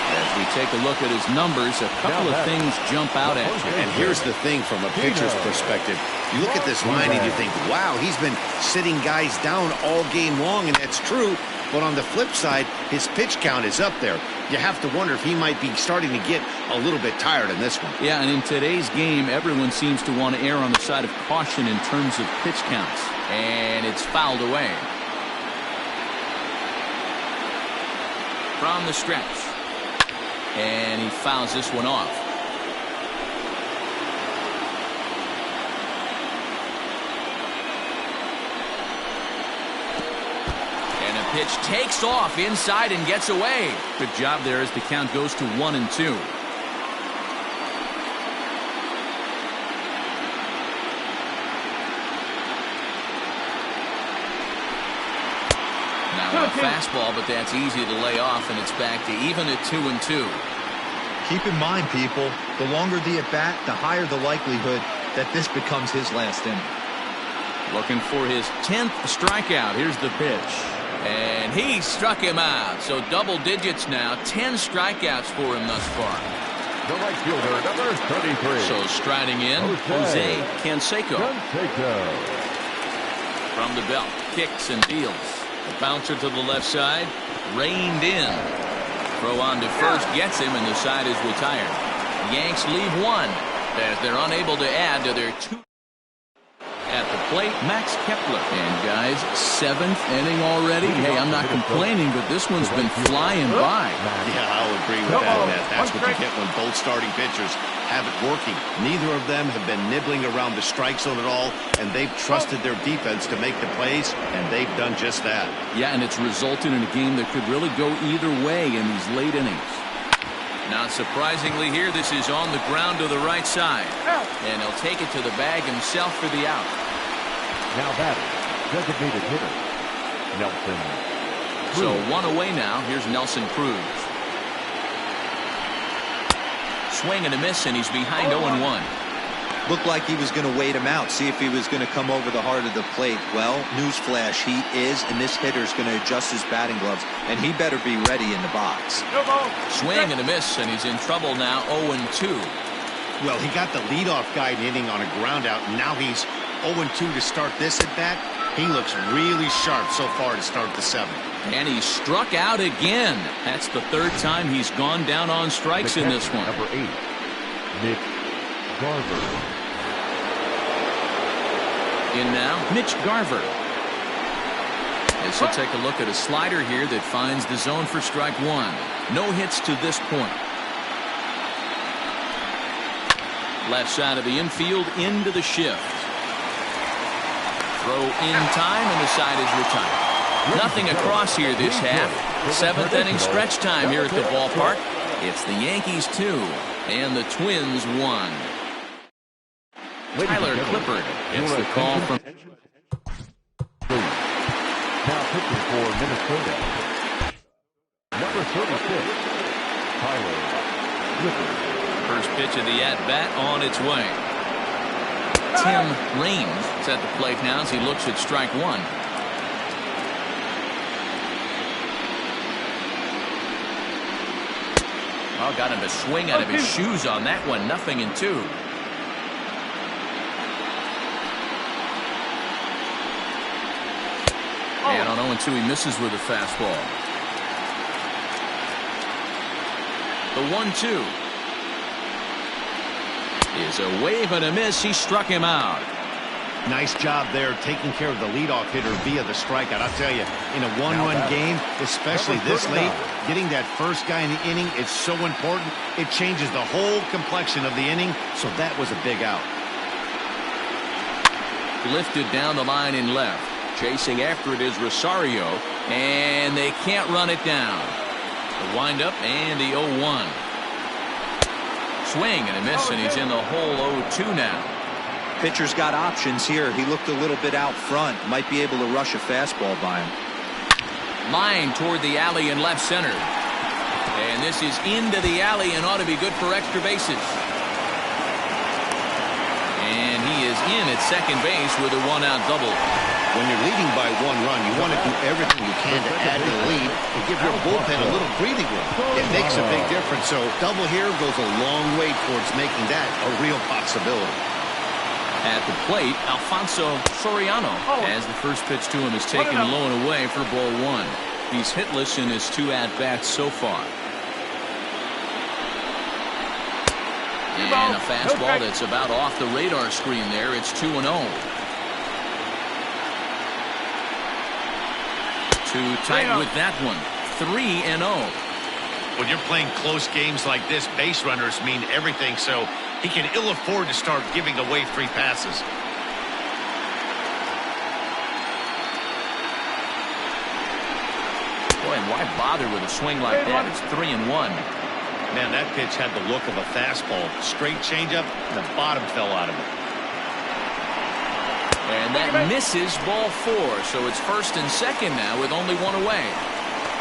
As we take a look at his numbers, a couple of things jump out at you. And here's the thing from a pitcher's perspective. You look at this line and you think, wow, he's been sitting guys down all game long, and that's true. But on the flip side, his pitch count is up there. You have to wonder if he might be starting to get a little bit tired in this one. Yeah, and in today's game, everyone seems to want to err on the side of caution in terms of pitch counts. And it's fouled away. From the stretch. And he fouls this one off. And a pitch takes off inside and gets away. Good job there as the count goes to 1-2. Now a fastball, but that's easy to lay off, and it's back to even at 2-2. Keep in mind, people, the longer the at-bat, the higher the likelihood that this becomes his last inning. Looking for his 10th strikeout. Here's the pitch. And he struck him out. So double digits now. 10 strikeouts for him thus far. The right fielder, number 33. So striding in, Jose Canseco. From the belt, kicks and deals. The bouncer to the left side, reined in. Throw on to first, gets him, and the side is retired. Yanks leave one as they're unable to add to their 2. At the plate, Max Kepler. And guys, 7th inning already. Hey, I'm not complaining, but this one's been flying by. Yeah, I'll agree with that, Matt. That's what you get when both starting pitchers have it working. Neither of them have been nibbling around the strike zone at all, and they've trusted their defense to make the plays, and they've done just that. Yeah, and it's resulted in a game that could really go either way in these late innings. Not surprisingly here, this is on the ground to the right side. And he'll take it to the bag himself for the out. Now batting, designated hitter, Nelson. So one away now. Here's Nelson Cruz. Swing and a miss, and he's behind 0-1. Looked like he was going to wait him out, see if he was going to come over the heart of the plate. Well, newsflash, he is, and this hitter's going to adjust his batting gloves, and he better be ready in the box. Swing and a miss, and he's in trouble now, 0-2. Well, he got the leadoff guy hitting on a ground out, and now he's 0-2 to start this at bat. He looks really sharp so far to start the 7th. And he struck out again. That's the 3rd time he's gone down on strikes in this one. Number 8, Mitch Garver. In now, Mitch Garver. As he'll take a look at a slider here that finds the zone for strike 1. No hits to this point. Left side of the infield into the shift. Throw in time, and the side is retired. Nothing across here this half. 7th inning stretch time here at the ballpark. It's the Yankees 2 and the Twins 1. Tyler Clippard gets the call from. Now pitching for Minnesota, number 36, Tyler Clippard. First pitch of the at-bat on its way. Tim Raines is at the plate now as he looks at strike 1. Oh, got him to swing out of his shoes on that one. 0-2. And on 0-2, he misses with a fastball. The 1-2 is a wave and a miss. He struck him out. Nice job there taking care of the leadoff hitter via the strikeout. I'll tell you, in a one-run game, especially this late, getting that first guy in the inning, it's so important. It changes the whole complexion of the inning, so that was a big out. Lifted down the line in left. Chasing after it is Rosario, and they can't run it down. The windup and the 0-1. Swing and a miss, and he's in the hole 0-2 now. Pitcher's got options here. He looked a little bit out front. Might be able to rush a fastball by him. Line toward the alley in left center. And this is into the alley and ought to be good for extra bases. And he is in at second base with a 1-out double. When you're leading by 1 run, you want to do everything you can to add to the lead and give your bullpen a little breathing room. It makes a big difference. So double here goes a long way towards making that a real possibility. At the plate, Alfonso Soriano, as the first pitch to him is taken low and away for ball 1. He's hitless in his 2 at-bats so far. And a fastball that's about off the radar screen there. It's 2-0. Too tight with that one. 3-0. When you're playing close games like this, base runners mean everything, so he can ill afford to start giving away free passes. Boy, and why bother with a swing like that? It's 3-1. Man, that pitch had the look of a fastball. Straight changeup, and the bottom fell out of it. And that misses ball 4, so it's first and second now with only 1 away.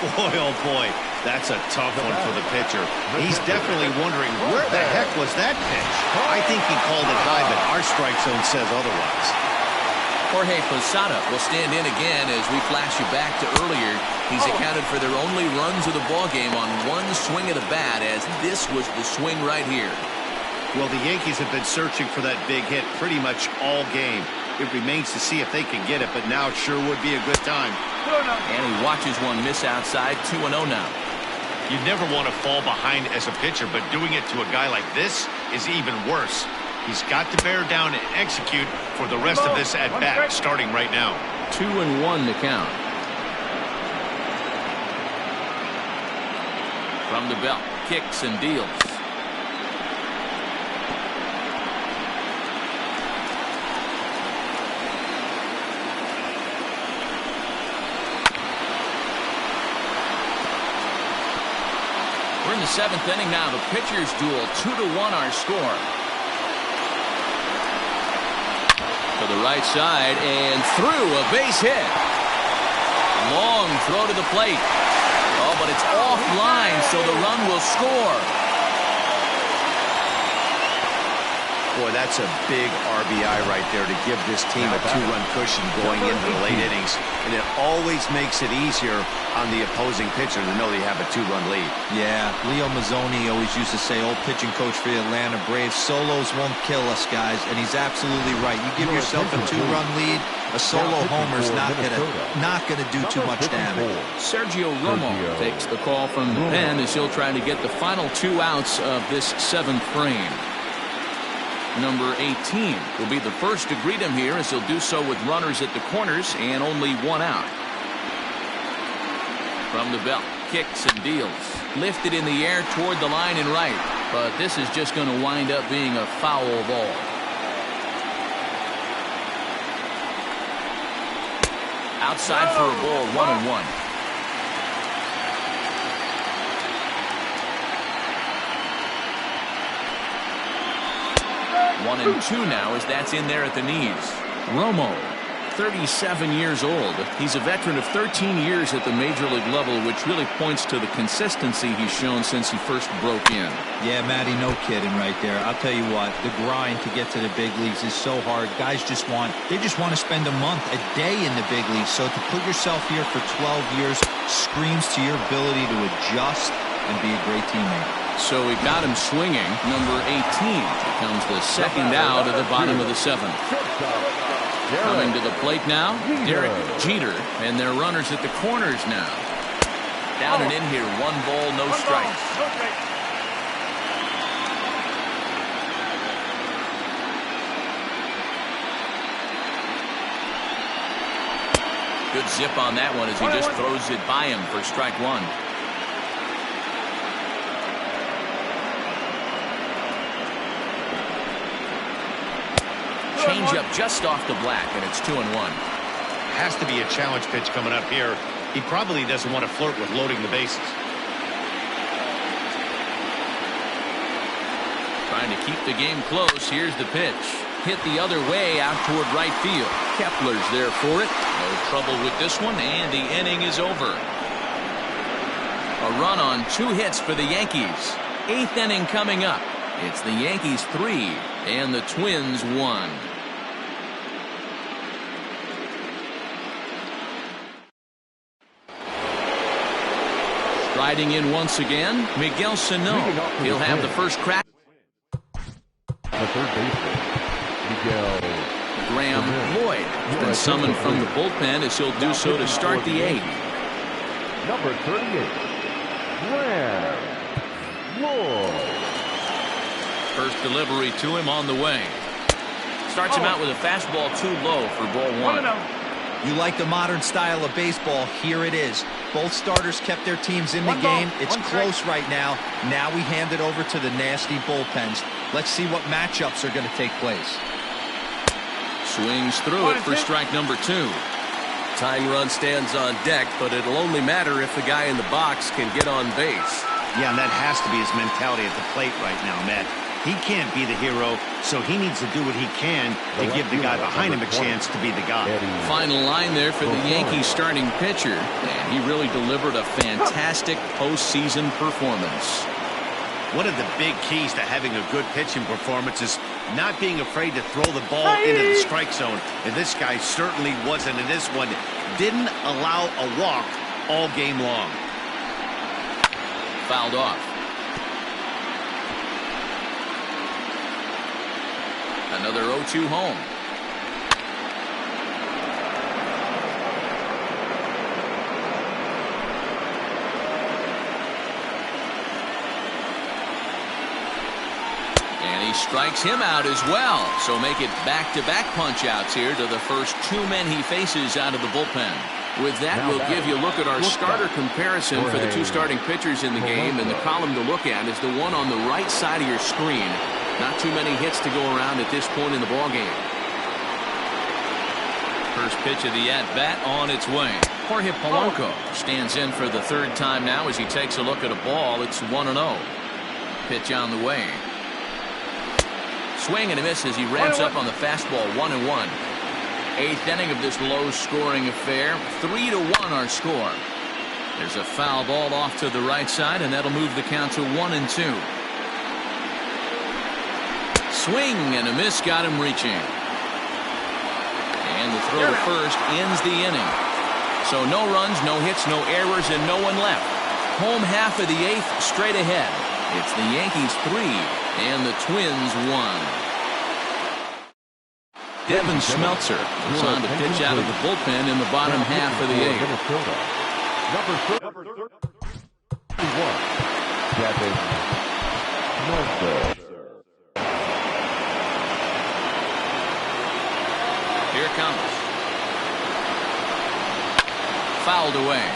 Boy, oh boy, that's a tough one for the pitcher. He's definitely wondering, where the heck was that pitch? I think he called it high, but our strike zone says otherwise. Jorge Posada will stand in again as we flash you back to earlier. He's accounted for their only runs of the ballgame on 1 swing of the bat, as this was the swing right here. Well, the Yankees have been searching for that big hit pretty much all game. It remains to see if they can get it, but now it sure would be a good time. And he watches one miss outside. 2-0 now. You never want to fall behind as a pitcher, but doing it to a guy like this is even worse. He's got to bear down and execute for the rest of this at-bat, starting right now. 2-1 to count. From the belt, kicks and deals. seventh inning now. The pitchers duel 2-1 our score. To the right side and through, a base hit. Long throw to the plate. Oh, but it's offline, so the run will score. Boy, that's a big RBI right there to give this team a 2-run cushion going into the late innings. And it always makes it easier on the opposing pitcher to know they have a 2-run lead. Yeah, Leo Mazzoni always used to say, old pitching coach for the Atlanta Braves, solos won't kill us, guys. And he's absolutely right. You give yourself a 2-run lead, a solo homer's not gonna do too much damage. Sergio Romo takes the call from the pen as he'll try to get the final 2 outs of this 7th frame. Number 18 will be the first to greet him here, as he'll do so with runners at the corners and only 1 out. From the belt, kicks and deals. Lifted in the air toward the line and right, but this is just going to wind up being a foul ball. Outside for a ball, 1-1. 1-2 now, as that's in there at the knees. Romo, 37 years old. He's a veteran of 13 years at the major league level, which really points to the consistency he's shown since he first broke in. Yeah, Matty, no kidding right there. I'll tell you what, the grind to get to the big leagues is so hard. Guys just want to spend a month, a day in the big leagues. So to put yourself here for 12 years screams to your ability to adjust and be a great teammate. So we got him swinging. Number 18 becomes the second out of the bottom of the 7th. Coming to the plate now, Derek Jeter, and their runners at the corners now. Down and in here, 1 ball, no strikes. Good zip on that one as he just throws it by him for strike 1. Change up just off the black, and it's 2-1. Has to be a challenge pitch coming up here. He probably doesn't want to flirt with loading the bases. Trying to keep the game close. Here's the pitch. Hit the other way out toward right field. Kepler's there for it. No trouble with this one, and the inning is over. A run on 2 hits for the Yankees. 8th inning coming up. It's the Yankees 3 and the Twins 1. Riding in once again, Miguel Sano. He'll have the first crack. The third baseman, Miguel. Graham Lloyd has been summoned from the bullpen, as he'll do so to start the 8th. Number 38, Graham Lloyd. First delivery to him on the way. Starts him out with a fastball too low for ball 1. You like the modern style of baseball, here it is. Both starters kept their teams in the game. It's close right now. Now we hand it over to the nasty bullpens. Let's see what matchups are going to take place. Swings through it for strike number 2. Tying run stands on deck, but it'll only matter if the guy in the box can get on base. Yeah, and that has to be his mentality at the plate right now, Matt. He can't be the hero, so he needs to do what he can to give the guy behind him a chance to be the guy. Final line there for the Yankees starting pitcher, and he really delivered a fantastic postseason performance. One of the big keys to having a good pitching performance is not being afraid to throw the ball into the strike zone, and this guy certainly wasn't in this one. Didn't allow a walk all game long. Fouled off. Another 0-2 home. And he strikes him out as well. So make it back-to-back punch-outs here to the first 2 men he faces out of the bullpen. With that, we'll give you a look at our starter comparison for the 2 starting pitchers in the game, and the column to look at is the one on the right side of your screen. Not too many hits to go around at this point in the ballgame. First pitch of the at-bat on its way. Jorge Polanco stands in for the third time now as he takes a look at a ball. It's 1-0. Pitch on the way. Swing and a miss as he ramps up on the fastball. 1-1. Eighth inning of this low-scoring affair. 3-1 our score. There's a foul ball off to the right side, and that'll move the count to 1-2. Swing and a miss got him reaching. And the throw to first ends the inning. So no runs, no hits, no errors, and no one left. Home half of the eighth straight ahead. It's the Yankees 3 and the Twins 1. Devin Smeltzer is on to pitch out of the bullpen in the bottom half of the eighth. Number 31, Devin Smeltzer. Here it comes. Fouled away.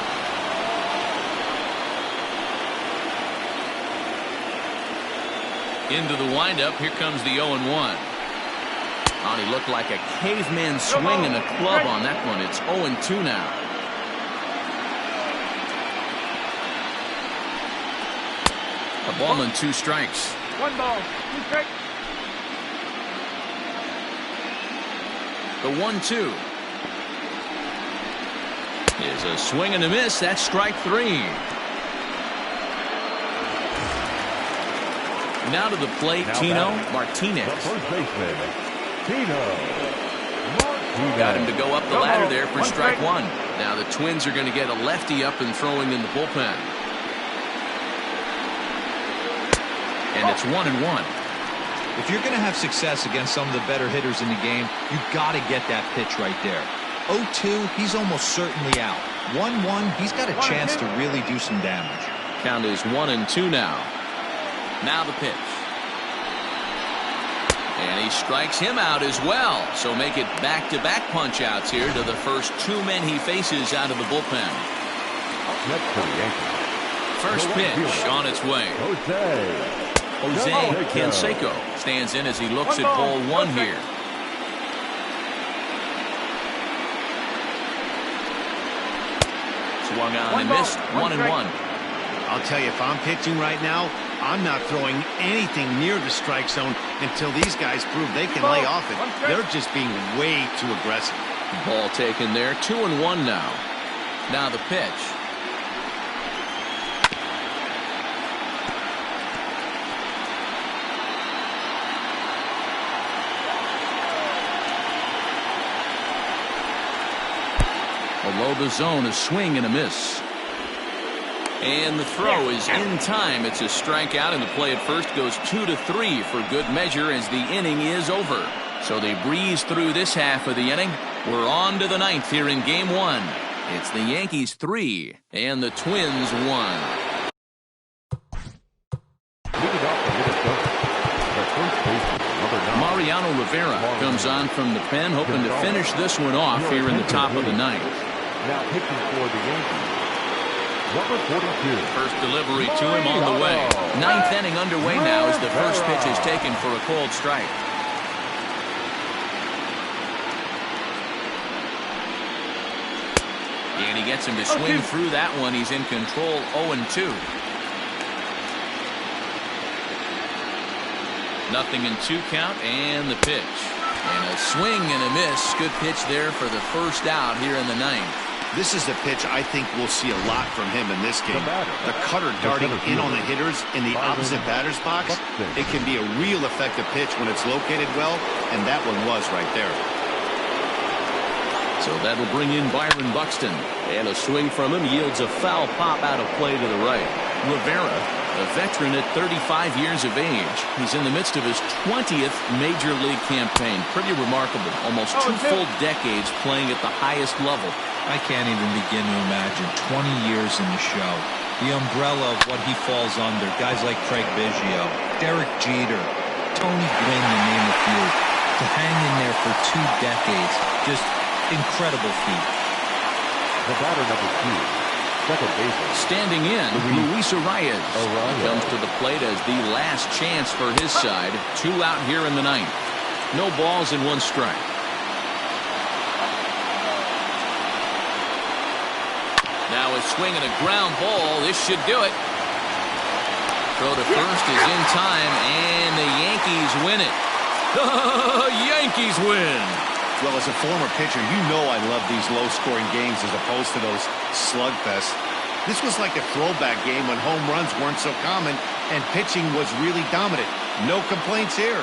Into the windup. Here comes the 0-1. Oh, he looked like a caveman swinging a club on that one. It's 0-2 now. A ball and 2 strikes. 1 ball, 2 strikes. The 1-2 is a swing and a miss. That's strike 3. Now to the plate, Tino Martinez. The first baseman, Tino Martinez. Got him to go up the ladder there for strike 1. Now the Twins are going to get a lefty up and throwing in the bullpen. And it's 1-1. If you're going to have success against some of the better hitters in the game, you've got to get that pitch right there. 0-2, he's almost certainly out. 1-1, he's got a chance to really do some damage. Count is 1-2 now. Now the pitch. And he strikes him out as well. So make it back-to-back punch-outs here to the first 2 men he faces out of the bullpen. Next for the Yankees. First pitch on its way. Jose Canseco stands in as he looks at ball 1 here. Swung on and missed. 1-1. I'll tell you, if I'm pitching right now, I'm not throwing anything near the strike zone until these guys prove they can lay off it. They're just being way too aggressive. Ball taken there. 2-1 now. Now the pitch. Below the zone, a swing and a miss. And the throw is in time. It's a strikeout, and the play at first goes 2-3 for good measure as the inning is over. So they breeze through this half of the inning. We're on to the 9th here in Game 1. It's the Yankees 3 and the Twins 1. Mariano Rivera comes on from the pen, hoping to finish this one off here in the top of the 9th. Now pitching for the Yankees, number 42. First delivery to him on the way. 9th inning underway now as the first pitch is taken for a called strike. And he gets him to swing through that one. He's in control. 0-2. Nothing in 2 count, and the pitch. And a swing and a miss. Good pitch there for the first out here in the 9th. This is a pitch I think we'll see a lot from him in this game. The cutter darting in on the hitters in the opposite batter's box. It can be a real effective pitch when it's located well, and that one was right there. So that'll bring in Byron Buxton. And a swing from him yields a foul pop out of play to the right. Rivera, a veteran at 35 years of age. He's in the midst of his 20th Major League campaign. Pretty remarkable. Almost 2 full decades playing at the highest level. I can't even begin to imagine 20 years in the show. The umbrella of what he falls under. Guys like Craig Biggio, Derek Jeter, Tony Gwynn, to name a few. To hang in there for 2 decades. Just incredible feat. The batter number 2, second baseman. Standing in, Luis Arias. He comes to the plate as the last chance for his side. 2 out here in the 9th. No balls and 1 strike. Now a swing and a ground ball. This should do it. Throw to first is in time, and the Yankees win it. The Yankees win. Well, as a former pitcher, you know I love these low-scoring games as opposed to those slugfests. This was like a throwback game when home runs weren't so common and pitching was really dominant. No complaints here.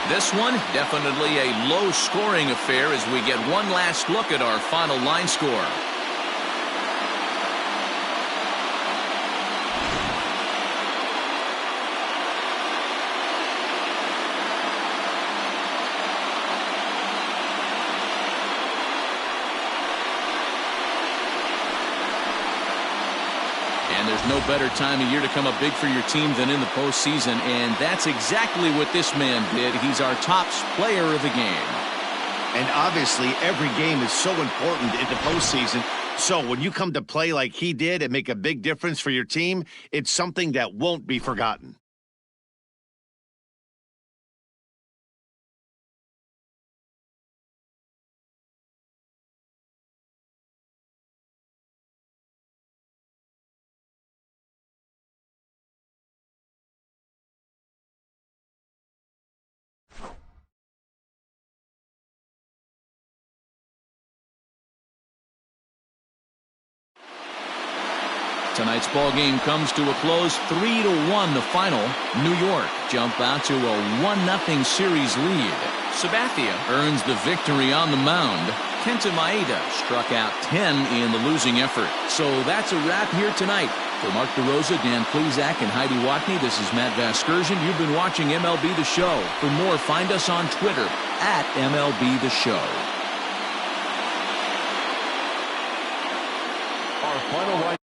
This one, definitely a low-scoring affair as we get one last look at our final line score. And there's no better time of year to come up big for your team than in the postseason, and that's exactly what this man did. He's our top player of the game. And obviously, every game is so important in the postseason. So when you come to play like he did and make a big difference for your team, it's something that won't be forgotten. Tonight's ball game comes to a close, 3-1 the final. New York jump out to a 1-0 series lead. Sabathia earns the victory on the mound. Kenta Maeda struck out 10 in the losing effort. So that's a wrap here tonight. For Mark DeRosa, Dan Plezak, and Heidi Watney, this is Matt Vasgersian. You've been watching MLB The Show. For more, find us on Twitter at MLB The Show. Our final line